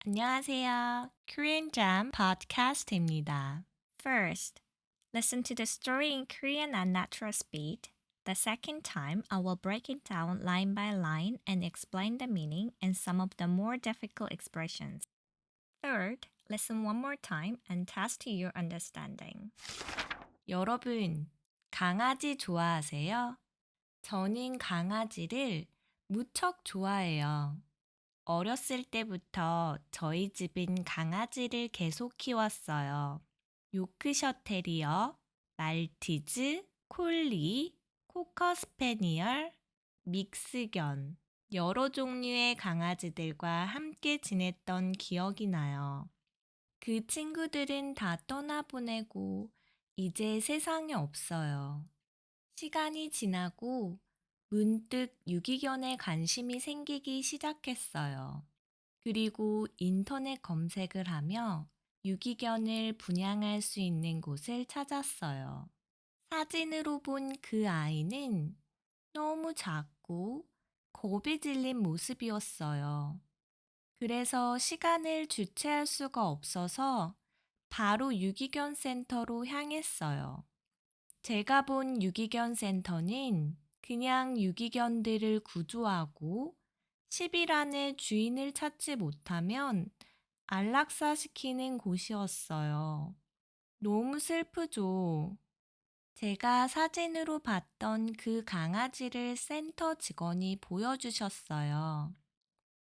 안녕하세요. Korean Jam podcast입니다. First, listen to the story in Korean at natural speed. The second time, I will break it down line by line and explain the meaning and some of the more difficult expressions. Third, listen one more time and test your understanding. 여러분, 강아지 좋아하세요? 저는 강아지를 무척 좋아해요. 어렸을 때부터 저희 집은 강아지를 계속 키웠어요. 요크셔 테리어, 말티즈, 콜리, 코커 스패니얼, 믹스견, 여러 종류의 강아지들과 함께 지냈던 기억이 나요. 그 친구들은 다 떠나보내고 이제 세상에 없어요. 시간이 지나고 문득 유기견에 관심이 생기기 시작했어요. 그리고 인터넷 검색을 하며 유기견을 분양할 수 있는 곳을 찾았어요. 사진으로 본 그 아이는 너무 작고 겁이 질린 모습이었어요. 그래서 시간을 주체할 수가 없어서 바로 유기견 센터로 향했어요. 제가 본 유기견 센터는 그냥 유기견들을 구조하고 10일 안에 주인을 찾지 못하면 안락사시키는 곳이었어요. 너무 슬프죠? 제가 사진으로 봤던 그 강아지를 센터 직원이 보여주셨어요.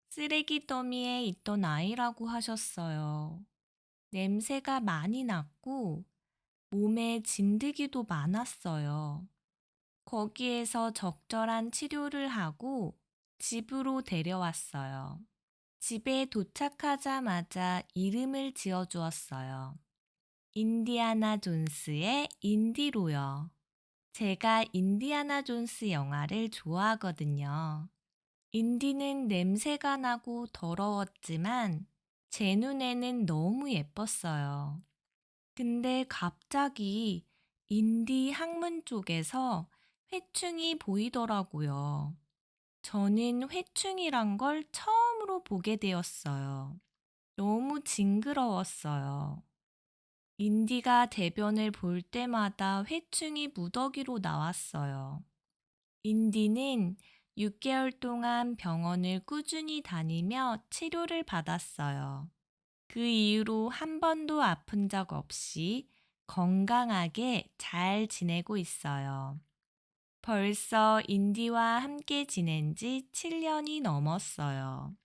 쓰레기 더미에 있던 아이라고 하셨어요. 냄새가 많이 났고 몸에 진드기도 많았어요. 거기에서 적절한 치료를 하고 집으로 데려왔어요. 집에 도착하자마자 이름을 지어주었어요. 인디아나 존스의 인디로요. 제가 인디아나 존스 영화를 좋아하거든요. 인디는 냄새가 나고 더러웠지만 제 눈에는 너무 예뻤어요. 근데 갑자기 인디 항문 쪽에서 회충이 보이더라고요. 저는 회충이란 걸 처음으로 보게 되었어요. 너무 징그러웠어요. 인디가 대변을 볼 때마다 회충이 무더기로 나왔어요. 인디는 6개월 동안 병원을 꾸준히 다니며 치료를 받았어요. 그 이후로 한 번도 아픈 적 없이 건강하게 잘 지내고 있어요. 벌써 인디와 함께 지낸 지 7년이 넘었어요.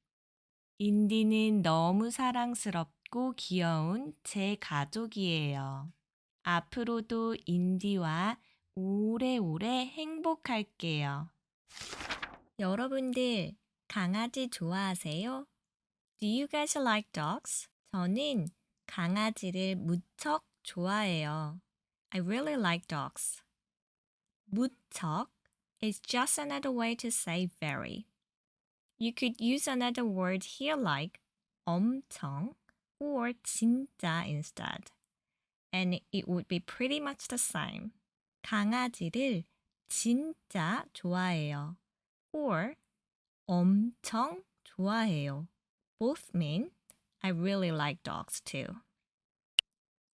인디는 너무 사랑스럽고 귀여운 제 가족이에요. 앞으로도 인디와 오래오래 행복할게요. 여러분들, 강아지 좋아하세요? Do you guys like dogs? 저는 강아지를 무척 좋아해요. I really like dogs. 무척 is just another way to say very. You could use another word here like 엄청 or 진짜 instead. And it would be pretty much the same. 강아지를 진짜 좋아해요. Or 엄청 좋아해요. Both mean I really like dogs too.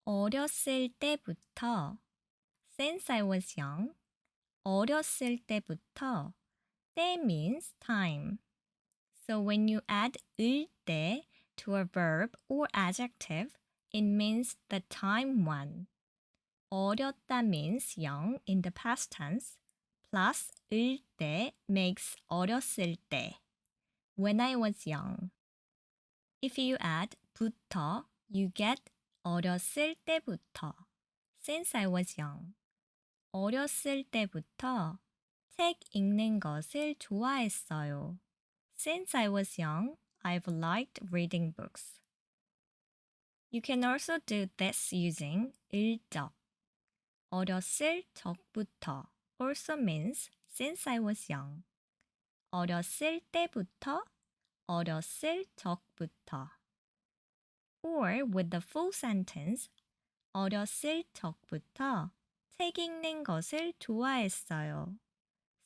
어렸을 때부터 since I was young. 어렸을 때부터 때 means time. So when you add 을 때 to a verb or adjective, it means the time one. 어렸다 means young in the past tense, plus 을 때 makes 어렸을 때. When I was young. If you add 부터, you get 어렸을 때부터. Since I was young. 어렸을 때부터 책 읽는 것을 좋아했어요. Since I was young, I've liked reading books. You can also do this using 일적. 어렸을 적부터 also means since I was young. 어렸을 때부터, 어렸을 적부터. Or with the full sentence, 어렸을 적부터 책 읽는 것을 좋아했어요.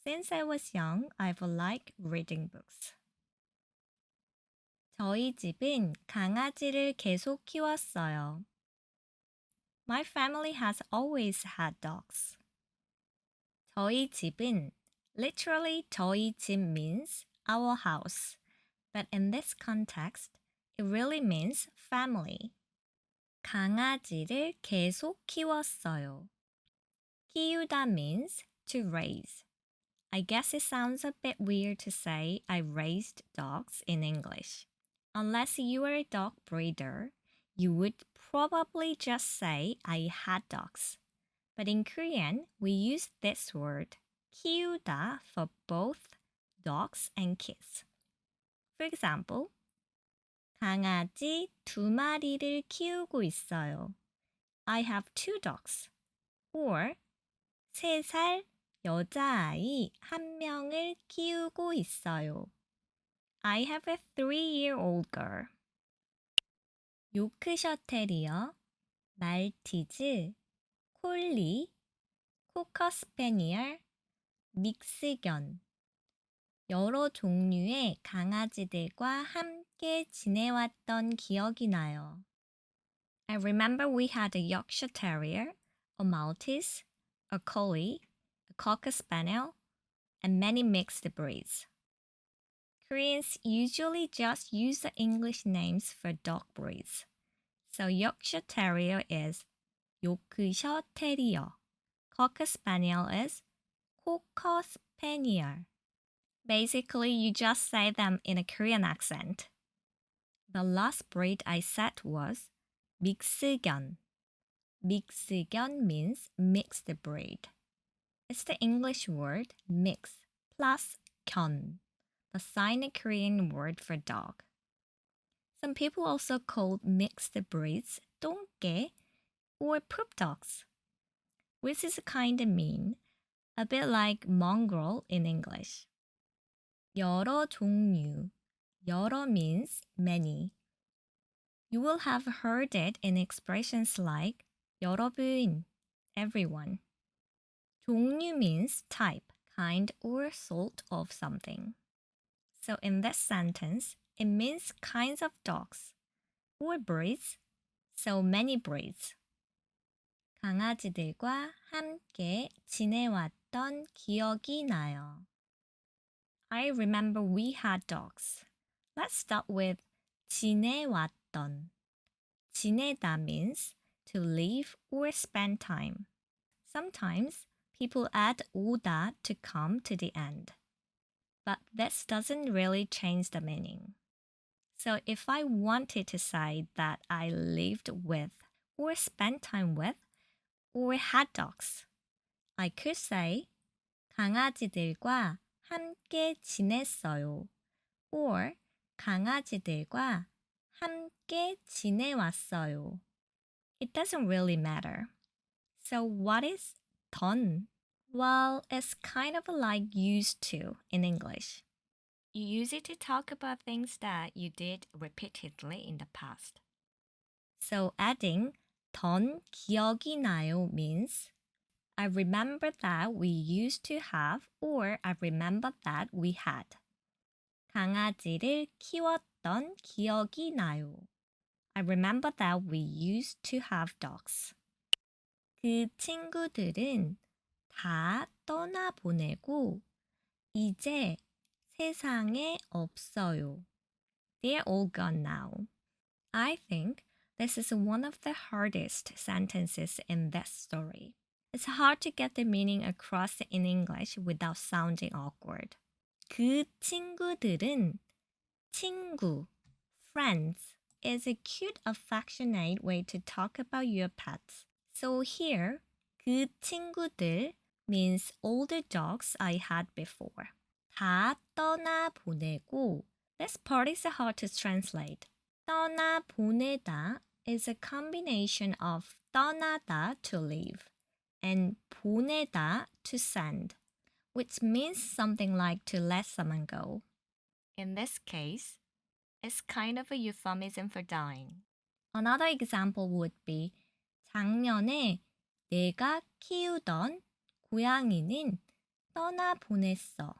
Since I was young, I've liked reading books. 저희 집은 강아지를 계속 키웠어요. My family has always had dogs. 저희 집은 literally 저희 집 means our house, but in this context, it really means family. 강아지를 계속 키웠어요. 키우다 means to raise. I guess it sounds a bit weird to say I raised dogs in English. Unless you were a dog breeder, you would probably just say I had dogs. But in Korean, we use this word 키우다 for both dogs and kids. For example, 강아지 2마리를 키우고 있어요. I have 2 dogs. Or 3살 여자아이 1명을 키우고 있어요. I have a 3-year-old girl. 요크셔 테리어, 말티즈, 콜리, 코커 스패니얼, 믹스견. 여러 종류의 강아지들과 함께 지내왔던 기억이 나요. I remember we had a Yorkshire Terrier, a Maltese, a Collie, a Cocker Spaniel, and many mixed breeds. Koreans usually just use the English names for dog breeds. So Yorkshire Terrier is 요크셔 테리어. Cocker Spaniel is 코커 스패니얼. Basically, you just say them in a Korean accent. The last breed I said was 믹스견. 믹스견 means mixed breed. It's the English word mix plus 견, the Sino-Korean word for dog. Some people also call mixed breeds 똥개 or poop dogs, which is kind of mean, a bit like mongrel in English. 여러 종류. 여러 means many. You will have heard it in expressions like 여러분, everyone. 종류 means type, kind, or sort of something. So in this sentence, it means kinds of dogs or breeds, so many breeds. 강아지들과 함께 지내왔던 기억이 나요. I remember we had dogs. Let's start with 지내왔던. 지내다 means to live or spend time. Sometimes people add 오다 to come to the end. But this doesn't really change the meaning. So if I wanted to say that I lived with or spent time with or had dogs, I could say 강아지들과 함께 지냈어요. Or 강아지들과 함께 지내왔어요. It doesn't really matter. So what is 던? Well, it's kind of like used to in English. You use it to talk about things that you did repeatedly in the past. So adding 던 기억이 나요 means I remember that we used to have or I remember that we had. 강아지를 키웠던 기억이 나요. I remember that we used to have dogs. 그 친구들은 다 떠나보내고 이제 세상에 없어요. They're all gone now. I think this is one of the hardest sentences in this story. It's hard to get the meaning across in English without sounding awkward. 그 친구들은 친구, friends, is a cute, affectionate way to talk about your pets. So here, 그 친구들 means all the dogs I had before. 다 떠나보내고. This part is hard to translate. 떠나보내다 is a combination of 떠나다 to leave and 보내다 to send, which means something like to let someone go. In this case, it's kind of a euphemism for dying. Another example would be 작년에 내가 키우던 고양이는 떠나보냈어.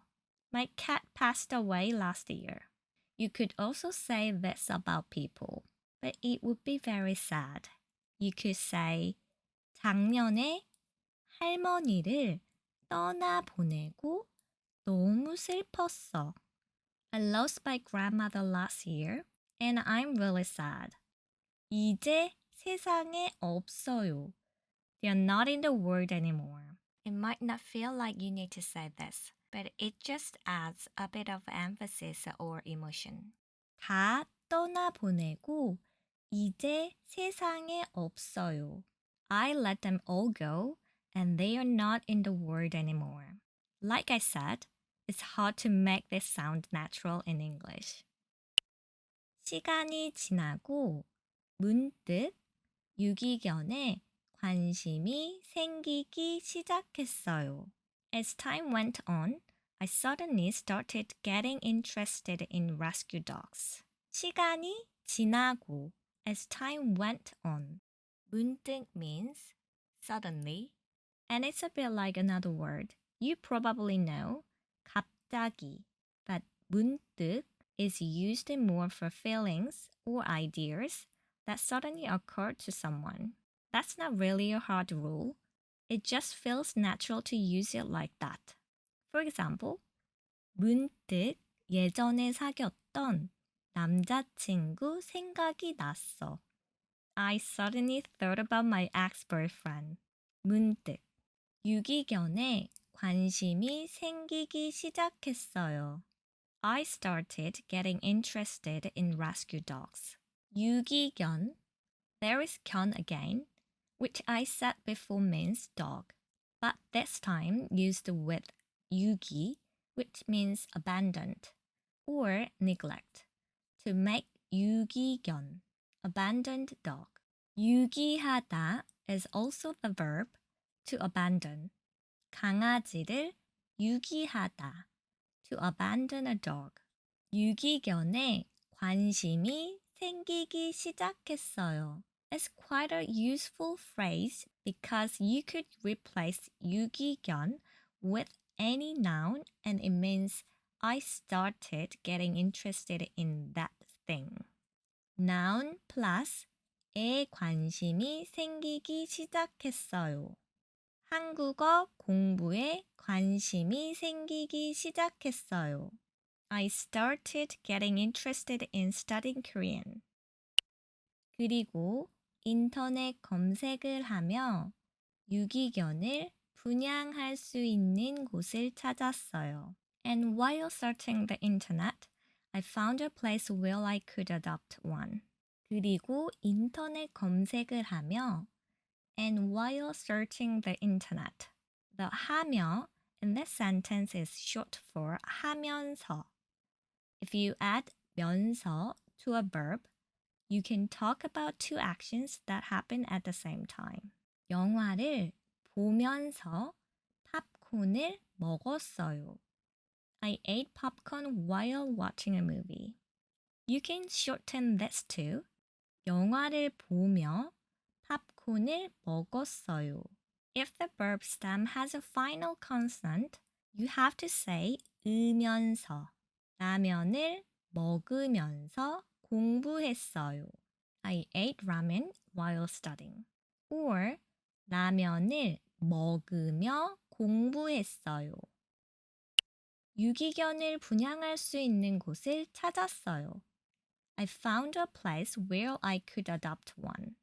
My cat passed away last year. You could also say this about people, but it would be very sad. You could say 작년에 할머니를 떠나보내고 너무 슬펐어. I lost my grandmother last year and I'm really sad. 이제 세상에 없어요. They are not in the world anymore. It might not feel like you need to say this, but it just adds a bit of emphasis or emotion. 다 떠나보내고 이제 세상에 없어요. I let them all go and they are not in the world anymore. Like I said, it's hard to make this sound natural in English. 시간이 지나고 문득 유기견에 관심이 생기기 시작했어요. As time went on, I suddenly started getting interested in rescue dogs. 시간이 지나고 as time went on. 문득 means suddenly, and it's a bit like another word you probably know, 갑자기, but 문득 is used more for feelings or ideas that suddenly occurred to someone. That's not really a hard rule. It just feels natural to use it like that. For example, 문득 예전에 사귀었던 남자친구 생각이 났어. I suddenly thought about my ex-boyfriend. 문득 유기견에 관심이 생기기 시작했어요. I started getting interested in rescue dogs. 유기견, there is 견 again, which I said before means dog, but this time used with 유기, which means abandoned or neglect, to make 유기견, abandoned dog. 유기하다 is also the verb to abandon. 강아지를 유기하다, to abandon a dog. 유기견에 관심이 생기기 시작했어요. It's quite a useful phrase because you could replace 유기견 with any noun and it means I started getting interested in that thing. Noun plus 에 관심이 생기기 시작했어요. 한국어 공부에 관심이 생기기 시작했어요. I started getting interested in studying Korean. 그리고 인터넷 검색을 하며 유기견을 분양할 수 있는 곳을 찾았어요. And while searching the internet, I found a place where I could adopt one. 그리고 인터넷 검색을 하며 and while searching the internet. The 하며 in this sentence is short for 하면서. If you add 면서 to a verb, you can talk about two actions that happen at the same time. 영화를 보면서 팝콘을 먹었어요. I ate popcorn while watching a movie. You can shorten this to 영화를 보며 팝콘을 먹었어요. If the verb stem has a final consonant, you have to say 으면서. 라면을 먹으면서 공부했어요. I ate ramen while studying. Or 라면을 먹으며 공부했어요. 유기견을 분양할 수 있는 곳을 찾았어요. I found a place where I could adopt one.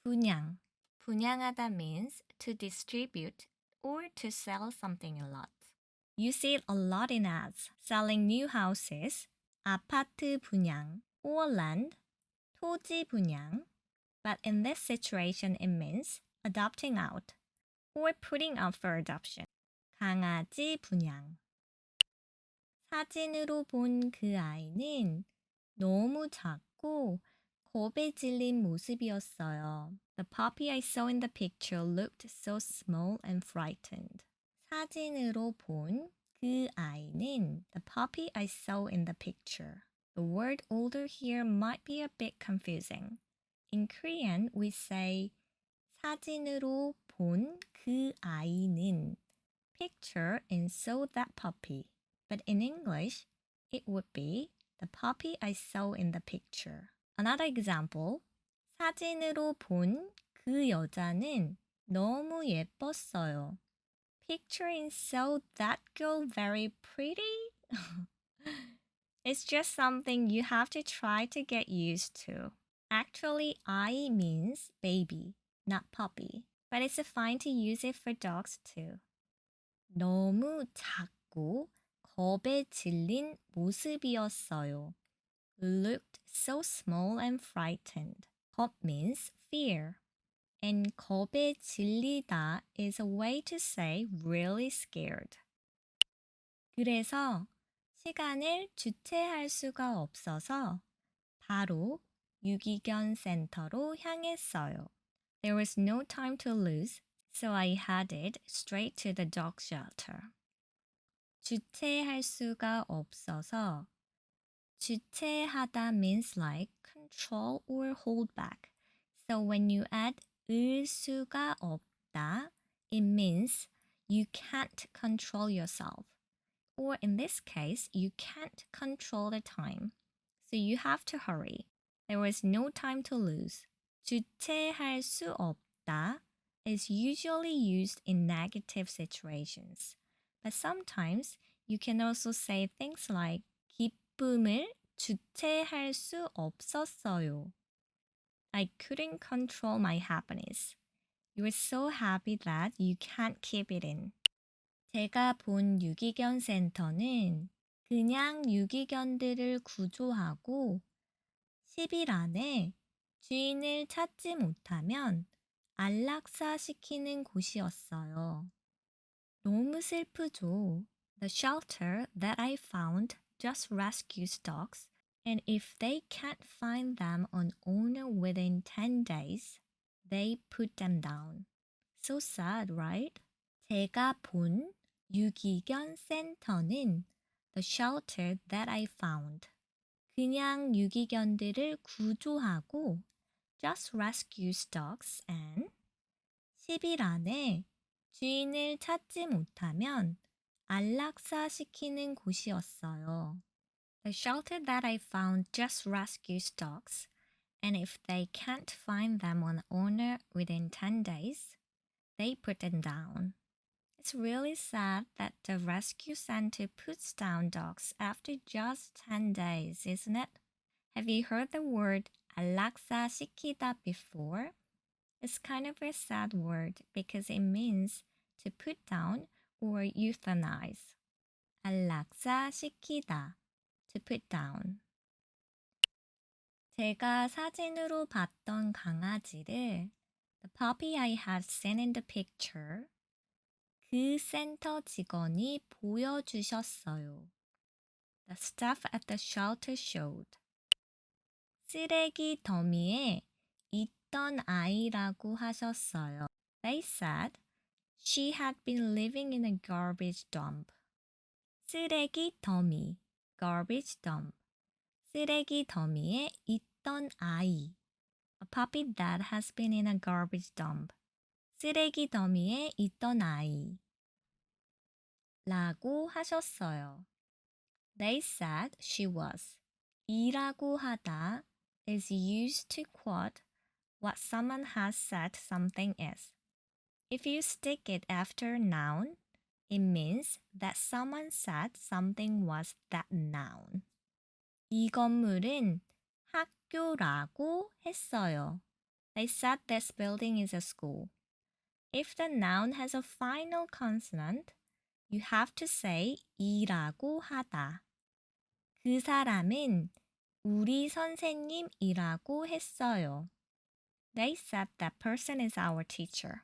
분양. 분양하다 means to distribute or to sell something a lot. You see it a lot in ads, selling new houses, 아파트 분양, or land, 토지 분양. But in this situation, it means adopting out or putting up for adoption. 강아지 분양. 사진으로 본 그 아이는 너무 작고 겁에 질린 모습이었어요. The puppy I saw in the picture looked so small and frightened. 사진으로 본 그 아이는 the puppy I saw in the picture. The word older here might be a bit confusing. In Korean, we say 사진으로 본 그 아이는 picture and saw that puppy. But in English, it would be the puppy I saw in the picture. Another example. 사진으로 본 그 여자는 너무 예뻤어요. Picturing saw that girl very pretty. It's just something you have to try to get used to. Actually, I means baby, not puppy. But it's fine to use it for dogs too. 너무 작고 겁에 질린 모습이었어요. Looked so small and frightened. 겁 means fear. And 겁에 질리다 is a way to say really scared. 그래서 시간을 주체할 수가 없어서 바로 유기견 센터로 향했어요. There was no time to lose, so I headed straight to the dog shelter. 주체할 수가 없어서 주체하다 means like control or hold back. So when you add 을 수가 없다, it means you can't control yourself. Or in this case, you can't control the time. So you have to hurry. There was no time to lose. 주체할 수 없다 is usually used in negative situations. But sometimes you can also say things like 기쁨을 주체할 수 없었어요. I couldn't control my happiness. You were so happy that you can't keep it in. 제가 본 유기견 센터는 그냥 유기견들을 구조하고 10일 안에 주인을 찾지 못하면 안락사시키는 곳이었어요. 너무 슬프죠. The shelter that I found just rescues dogs, and if they can't find them an owner within 10 days, they put them down. So sad, right? 제가 본 유기견 센터는 the shelter that I found. 그냥 유기견들을 구조하고 just rescues dogs and 10일 안에 주인을 찾지 못하면 안락사시키는 곳이었어요. The shelter that I found just rescues dogs, and if they can't find them an owner within 10 days, they put them down. It's really sad that the rescue center puts down dogs after just 10 days, isn't it? Have you heard the word 안락사시키다 before? It's kind of a sad word because it means to put down or euthanize. 안락사시키다, to put down. 제가 사진으로 봤던 강아지를, the puppy I had seen in the picture, 그 센터 직원이 보여주셨어요. The staff at the shelter showed. 쓰레기 더미에 있던 아이라고 하셨어요. They said she had been living in a garbage dump. 쓰레기 더미, garbage dump. 쓰레기 더미에 있던 아이. A puppy that has been in a garbage dump. 쓰레기 더미에 있던 아이. 라고 하셨어요. They said she was. 이라고 하다 is used to quote what someone has said something is. If you stick it after a noun, it means that someone said something was that noun. 이 건물은 학교라고 했어요. They said this building is a school. If the noun has a final consonant, you have to say 이라고 하다. 그 사람은 우리 선생님이라고 했어요. They said that person is our teacher.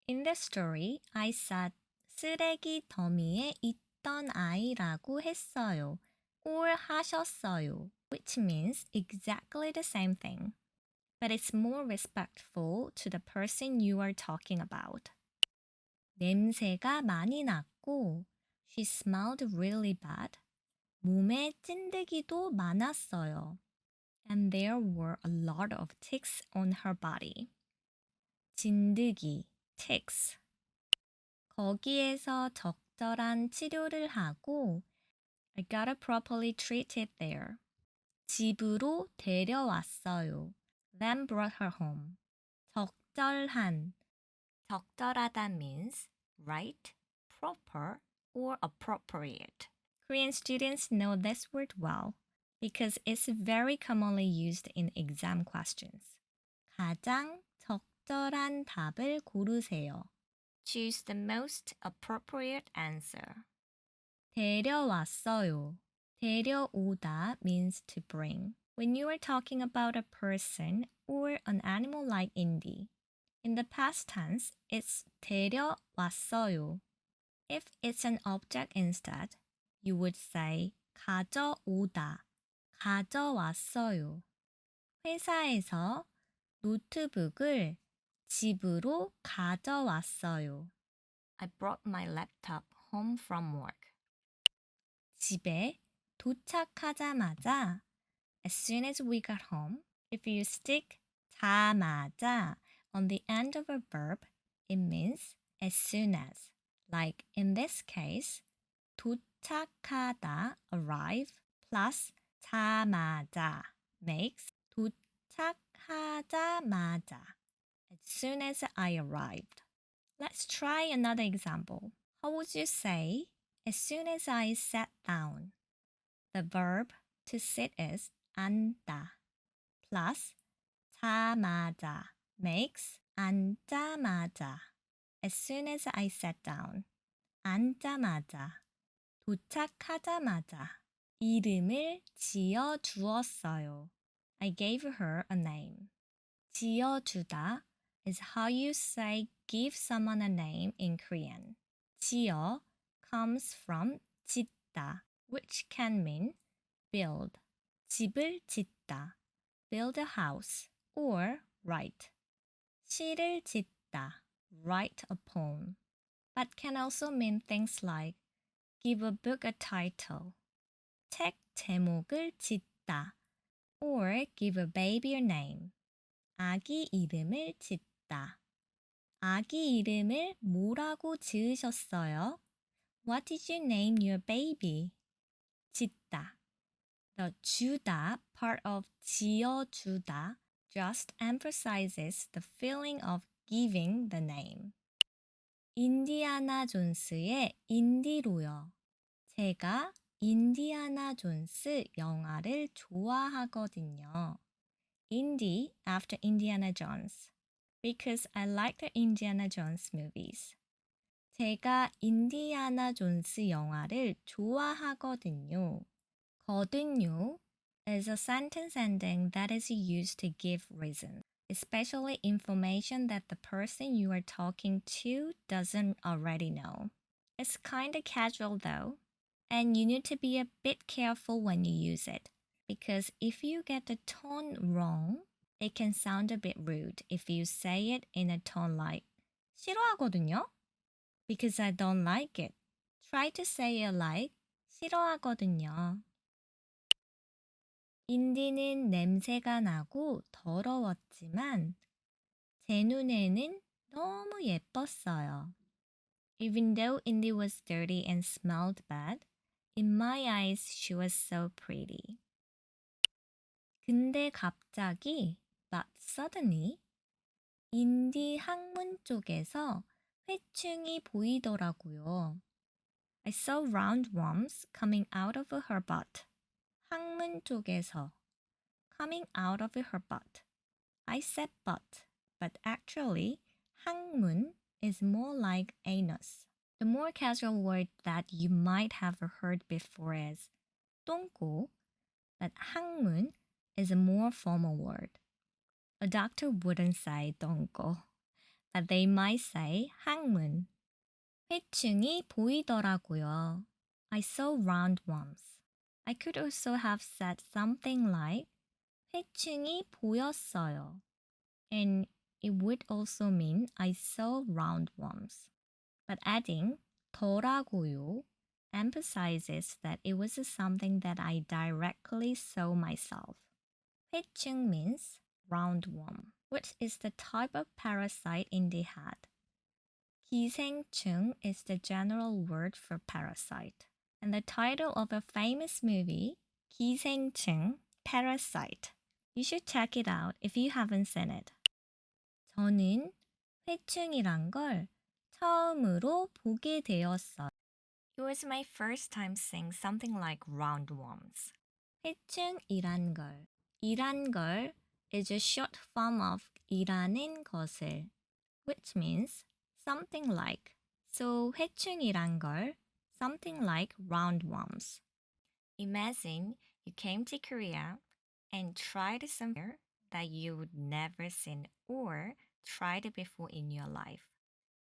In the story, I said 쓰레기 더미에 있던 아이라고 했어요. Or 하셨어요, which means exactly the same thing. But it's more respectful to the person you are talking about. 냄새가 많이 났고, she smelled really bad. 몸에 찐득이도 많았어요. And there were a lot of ticks on her body. 진드기, ticks. 거기에서 적절한 치료를 하고 I gotta properly treat it there. 집으로 데려왔어요. Then brought her home. 적절한. 적절하다 means right, proper, or appropriate. Korean students know this word well because it's very commonly used in exam questions. 가장 적절한 답을 고르세요. Choose the most appropriate answer. 데려왔어요. 데려오다 means to bring. When you are talking about a person or an animal like Indy, in the past tense, it's 데려왔어요. If it's an object instead, you would say 가져오다, 가져왔어요. 회사에서 노트북을 집으로 가져왔어요. I brought my laptop home from work. 집에 도착하자마자, as soon as we got home, if you stick 자마자 on the end of a verb, it means as soon as. Like in this case, 도착하다, arrive, plus 자마자 makes 도착하자마자, as soon as I arrived. Let's try another example. How would you say, as soon as I sat down? The verb to sit is 앉다, plus 자마자 makes 앉자마자. As soon as I sat down. 앉자마자. 도착하자마자. 이름을 지어 주었어요. I gave her a name. 지어주다 is how you say give someone a name in Korean. 지어 comes from 짓다, which can mean build. 집을 짓다, build a house, or write. 시를 짓다, write a poem, but can also mean things like give a book a title, 책 제목을 짓다, or give a baby a name. 아기 이름을 짓다. 아기 이름을 뭐라고 지으셨어요? What did you name your baby? 짓다. The 주다 part of 지어주다 just emphasizes the feeling of giving the name. 인디아나 존스의 인디로요. 제가 인디아나 존스 영화를 좋아하거든요. Indy after Indiana Jones because I like the Indiana Jones movies. 제가 인디아나 존스 영화를 좋아하거든요. 거든요 is a sentence ending that is used to give reason, especially information that the person you are talking to doesn't already know. It's kind of casual though, and you need to be a bit careful when you use it, because if you get the tone wrong, it can sound a bit rude if you say it in a tone like 싫어하거든요, because I don't like it. Try to say it like 싫어하거든요. 인디는 냄새가 나고 더러웠지만 제 눈에는 너무 예뻤어요. Even though Indy was dirty and smelled bad, in my eyes she was so pretty. 근데 갑자기, but suddenly, 인디 항문 쪽에서 회충이 보이더라고요. I saw roundworms coming out of her butt. 항문 쪽에서, coming out of her butt. I said butt, but actually, 항문 is more like anus. The more casual word that you might have heard before is 똥꼬, but 항문 is a more formal word. A doctor wouldn't say 똥꼬, but they might say 항문. 회충이 보이더라고요. I saw roundworms. I could also have said something like 회충이 보였어요. And it would also mean I saw roundworms. But adding 더라고요 emphasizes that it was something that I directly saw myself. 회충 means roundworm, which is the type of parasite Indy had. 기생충 is the general word for parasite. and the title of a famous movie, 기생충, Parasite. You should check it out if you haven't seen it. 저는 회충이란 걸 처음으로 보게 되었어요. It was my first time seeing something like roundworms. 회충이란 걸. 이란 걸 is a short form of 이라는 것을, which means something like. So 회충이란 걸, something like roundworms. Imagine you came to Korea and tried something that you would never seen or tried before in your life.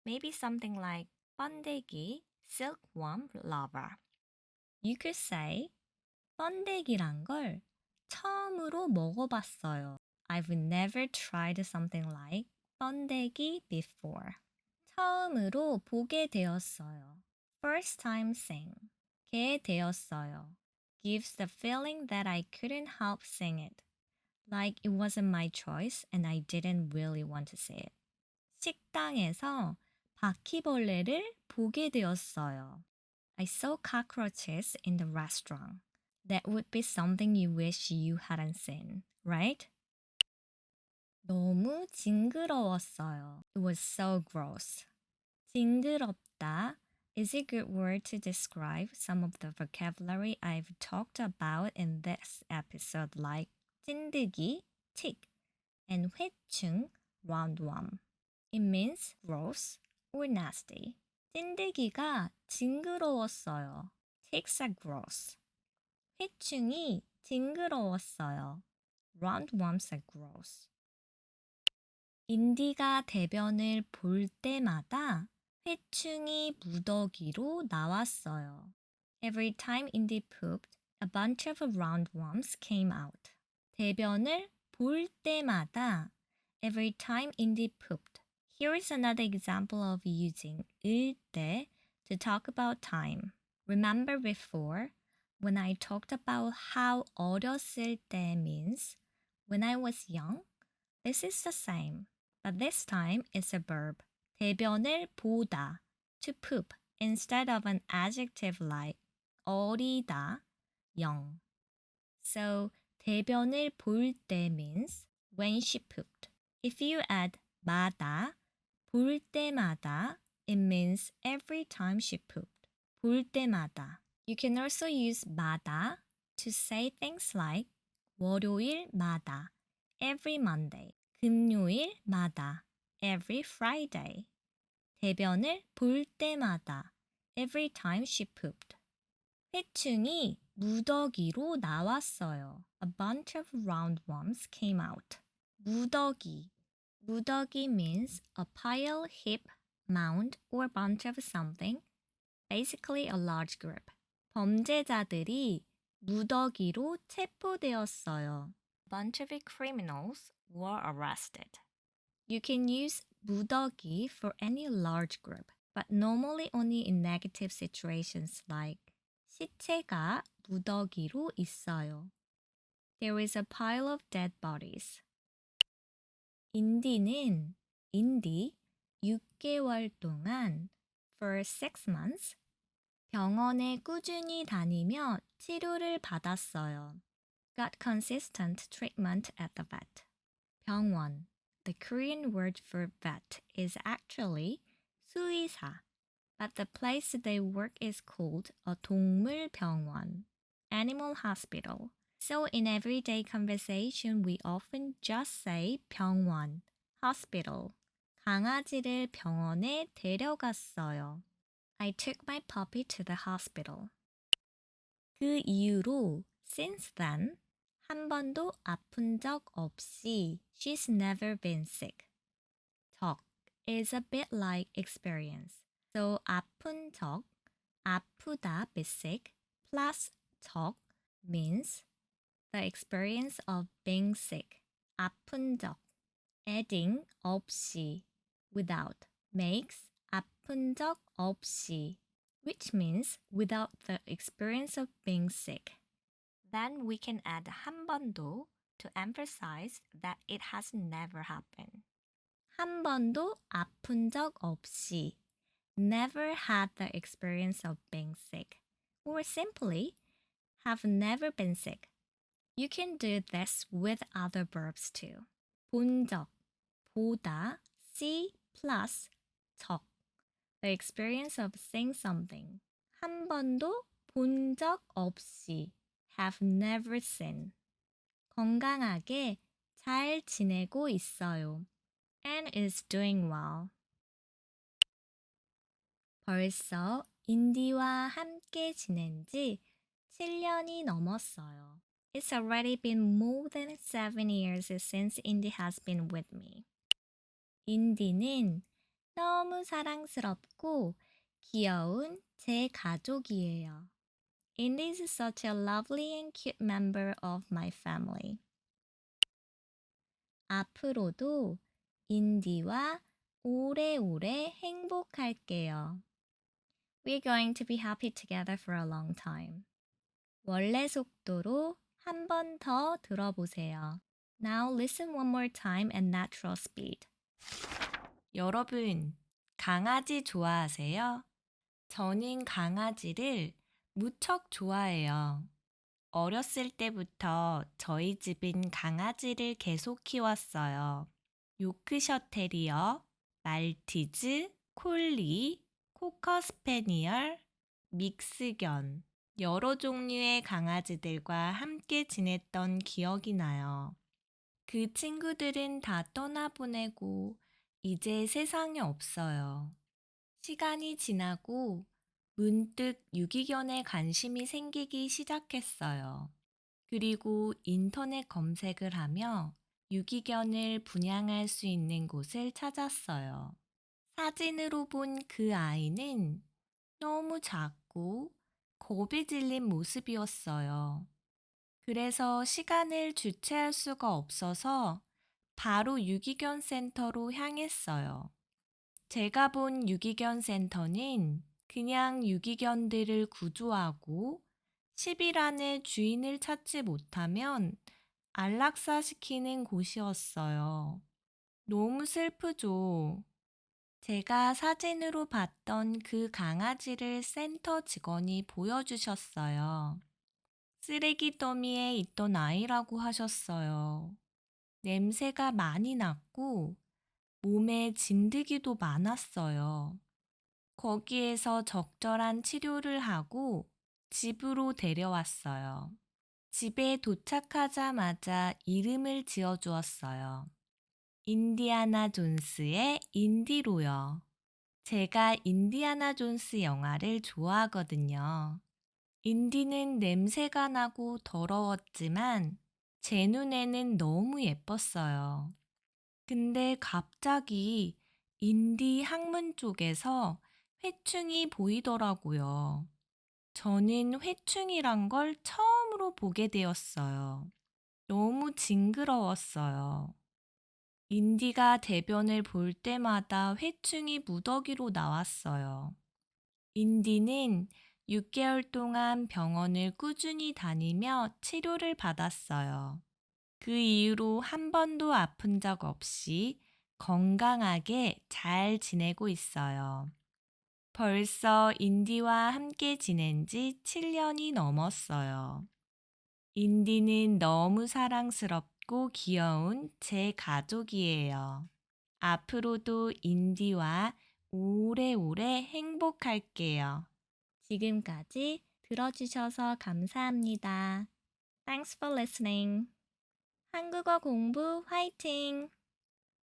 Maybe something like 번데기, silkworm larva. You could say 번데기란 걸 처음으로 먹어봤어요. I've never tried something like 번데기 before. 처음으로 보게 되었어요. First time seeing. 게 되었어요. Gives the feeling that I couldn't help seeing it. Like it wasn't my choice and I didn't really want to see it. 식당에서 바퀴벌레를 보게 되었어요. I saw cockroaches in the restaurant. That would be something you wish you hadn't seen, right? 너무 징그러웠어요. It was so gross. 징그럽다 is a good word to describe some of the vocabulary I've talked about in this episode, like 찐득이, tick, and 회충, roundworm. It means gross or nasty. 찐득이가 징그러웠어요. Ticks are gross. 회충이 징그러웠어요. Roundworms are gross. 인디가 대변을 볼 때마다 회충이 무더기로 나왔어요. Every time Indy pooped, a bunch of roundworms came out. 대변을 볼 때마다 every time Indy pooped. Here is another example of using 을 때 to talk about time. Remember before when I talked about how 어렸을 때 means when I was young? This is the same, but this time it's a verb. 대변을 보다, to poop, instead of an adjective like 어리다, young. So 대변을 볼 때 means when she pooped. If you add 마다, 볼 때마다, it means every time she pooped. 볼 때마다. You can also use 마다 to say things like 월요일마다, every Monday, 금요일마다, every Friday. 대변을 볼 때마다, every time she pooped. 회충이 무더기로 나왔어요. A bunch of roundworms came out. 무더기. 무더기 means a pile, heap, mound, or bunch of something, basically a large group. 범죄자들이 무더기로 체포되었어요. A bunch of criminals were arrested. You can use 무더기 for any large group, but normally only in negative situations like 시체가 무더기로 있어요. There is a pile of dead bodies. 인디 6개월 동안 for 6 months 병원에 꾸준히 다니며 치료를 받았어요. Got consistent treatment at the vet. 병원. The Korean word for vet is actually 수의사, but the place they work is called a 동물병원, animal hospital. So in everyday conversation, we often just say 병원, hospital. 강아지를 병원에 데려갔어요. I took my puppy to the hospital. 그 이후로, since then, 한 번도 아픈 적 없이, she's never been sick. 적 is a bit like experience. So 아픈 적, 아프다, be sick, plus 적 means the experience of being sick. 아픈 적. Adding 없이, without, makes 아픈 적 없이, which means without the experience of being sick. Then we can add 한 번도 to emphasize that it has never happened. 한 번도 아픈 적 없이, never had the experience of being sick, or simply have never been sick. You can do this with other verbs too. 본 적, 보다, see plus 적. The experience of seeing something. 한 번도 본 적 없이. Have never seen. 건강하게 잘 지내고 있어요. And is doing well. 벌써 인디와 함께 지낸 지 7년이 넘었어요. It's already been more than 7 years since Indy has been with me. 인디는 너무 사랑스럽고 귀여운 제 가족이에요. Indy is such a lovely and cute member of my family. 앞으로도 인디와 오래오래 행복할게요. We're going to be happy together for a long time. 원래 속도로 한 번 더 들어보세요. Now listen one more time at natural speed. 여러분, 강아지 좋아하세요? 저는 강아지를 무척 좋아해요. 어렸을 때부터 저희 집은 강아지를 계속 키웠어요. 요크셔 테리어, 말티즈, 콜리, 코커 스패니얼, 믹스견, 여러 종류의 강아지들과 함께 지냈던 기억이 나요. 그 친구들은 다 떠나보내고 이제 세상에 없어요. 시간이 지나고 문득 유기견에 관심이 생기기 시작했어요. 그리고 인터넷 검색을 하며 유기견을 분양할 수 있는 곳을 찾았어요. 사진으로 본 그 아이는 너무 작고 겁이 질린 모습이었어요. 그래서 시간을 주체할 수가 없어서 바로 유기견 센터로 향했어요. 제가 본 유기견 센터는 그냥 유기견들을 구조하고 10일 안에 주인을 찾지 못하면 안락사시키는 곳이었어요. 너무 슬프죠? 제가 사진으로 봤던 그 강아지를 센터 직원이 보여주셨어요. 쓰레기 더미에 있던 아이라고 하셨어요. 냄새가 많이 났고 몸에 진드기도 많았어요. 거기에서 적절한 치료를 하고 집으로 데려왔어요. 집에 도착하자마자 이름을 지어주었어요. 인디아나 존스의 인디로요. 제가 인디아나 존스 영화를 좋아하거든요. 인디는 냄새가 나고 더러웠지만 제 눈에는 너무 예뻤어요. 근데 갑자기 인디 항문 쪽에서 회충이 보이더라고요. 저는 회충이란 걸 처음으로 보게 되었어요. 너무 징그러웠어요. 인디가 대변을 볼 때마다 회충이 무더기로 나왔어요. 인디는 6개월 동안 병원을 꾸준히 다니며 치료를 받았어요. 그 이후로 한 번도 아픈 적 없이 건강하게 잘 지내고 있어요. 벌써 인디와 함께 지낸 지 7년이 넘었어요. 인디는 너무 사랑스럽고 귀여운 제 가족이에요. 앞으로도 인디와 오래오래 행복할게요. 지금까지 들어주셔서 감사합니다. Thanks for listening. 한국어 공부 화이팅!